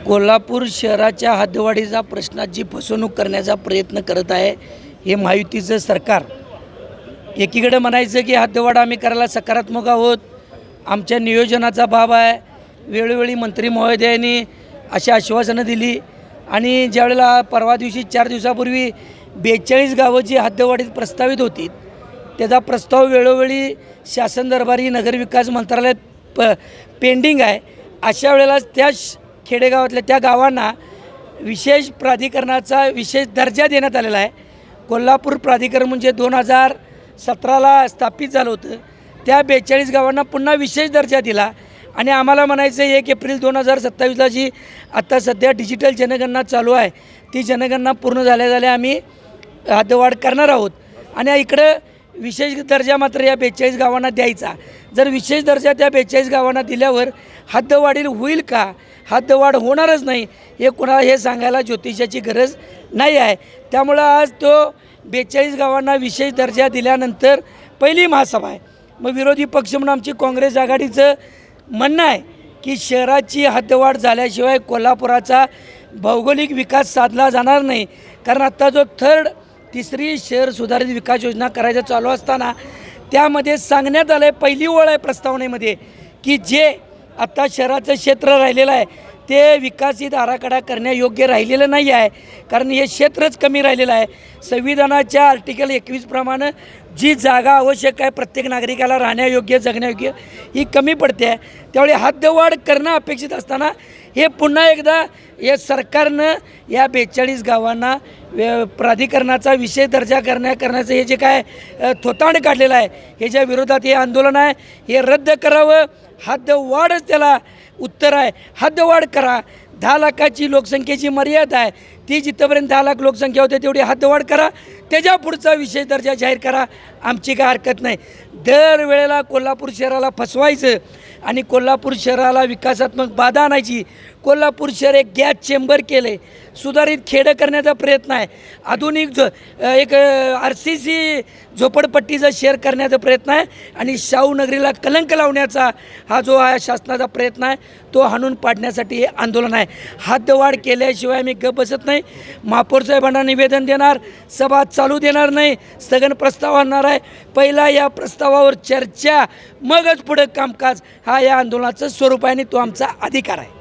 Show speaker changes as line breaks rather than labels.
कोल्हापूर शहराच्या हद्दवाढीचा प्रश्नात जी फसवणूक करण्याचा प्रयत्न करत आहे हे महायुतीचं सरकार. एकीकडे म्हणायचं की हद्दवाढ आम्ही करायला सकारात्मक आहोत, आमच्या नियोजनाचा बाब आहे. वेळोवेळी मंत्री महोदयांनी अशी आश्वासनं दिली आणि ज्यावेळेला परवा दिवशी 4 दिवसापूर्वी 42 गावं जी हद्दवाढीत प्रस्तावित होती त्याचा प्रस्ताव वेळोवेळी शासन दरबारी नगरविकास मंत्रालयात पेंडिंग आहे. अशा वेळेला त्या खेडेगावातल्या त्या गावांना विशेष प्राधिकरणाचा विशेष दर्जा देण्यात आलेला आहे. कोल्हापूर प्राधिकरण म्हणजे 2017ला स्थापित झालं होतं. त्या 42 गावांना पुन्हा विशेष दर्जा दिला आणि आम्हाला म्हणायचं 1 एप्रिल 2027ला जी आत्ता सध्या डिजिटल जनगणना चालू आहे ती जनगणना पूर्ण झाल्या आम्ही हद्दवाढ करणार आहोत. आणि इकडं विशेष दर्जा मात्र या 42 गावांना द्यायचा. जर विशेष दर्जा त्या 42 गावांना दिल्यावर हद्दवाढील होईल का? हद्दवाढ होणारच नाही. हे कोणाला हे सांगायला ज्योतिषाची गरज नाही आहे. त्यामुळं आज तो 42 गावांना विशेष दर्जा दिल्यानंतर पहिली महासभा आहे. मग विरोधी पक्ष म्हणून आमची काँग्रेस आघाडीचं म्हणणं आहे की शहराची हद्दवाढ झाल्याशिवाय कोल्हापुराचा भौगोलिक विकास साधला जाणार नाही. कारण आत्ता जो तिसरी शहर सुधारित विकास योजना करायचं चालू असताना त्यामध्ये सांगण्यात आलं आहे, पहिली ओळ आहे प्रस्तावनेमध्ये, की जे आत्ता शहराचं क्षेत्र राहिलेलं आहे ते विकसित आराखडा करण्यायोग्य राहिलेलं नाही आहे. कारण हे क्षेत्रच कमी राहिलेलं आहे. संविधानाच्या आर्टिकल 21 प्रमाणे जी जागा आवश्यक आहे प्रत्येक नागरिकाला राहण्यायोग्य जगण्यायोग्य ही कमी पडते आहे. त्यामुळे हद्दवाढ करणं अपेक्षित असताना हे पुन्हा एकदा या सरकारनं या 42 गावांना प्राधिकरणाचा विशेष दर्जा करण्याचं हे जे काय थोतांड काढलेलं आहे ह्याच्या विरोधात हे आंदोलन आहे. हे रद्द करावं. हद्दवाढच त्याला उत्तर आहे. हद्दवाढ करा. 10 लाखाची लोकसंख्येची मर्यादा आहे ती जिथंपर्यंत 10 लाख लोकसंख्या होते तेवढी हद्दवाढ करा. त्याच्या पुढचा विशेष दर्जा जाहीर करा. आमची काय हरकत नाही. दरवेळेला कोल्हापूर शहराला फसवायचं आणि कोल्हापूर शहराला विकासात्मक बाधा आणायची. कोल्हापूर शहर एक गॅस चेंबर केले, सुधारित खेडं करण्याचा प्रयत्न आहे. आधुनिक एक RCC झोपडपट्टीचा शहर करण्याचा प्रयत्न आहे आणि शाहू नगरीला कलंक लावण्याचा हा जो आहे शासनाचा प्रयत्न आहे तो हाणून पाडण्यासाठी हे आंदोलन आहे. हद्दवाढ केल्याशिवाय आम्ही गप बसत नाही. महापौर साहेबांना निवेदन देणार, सभा चालू देणार नाही, स्थगन प्रस्ताव आणणार आहे. पहिला या प्रस्तावावर चर्चा मगच पुढे कामकाज हा या आंदोलनाचं स्वरूप आहे आणि तो आमचा अधिकार आहे.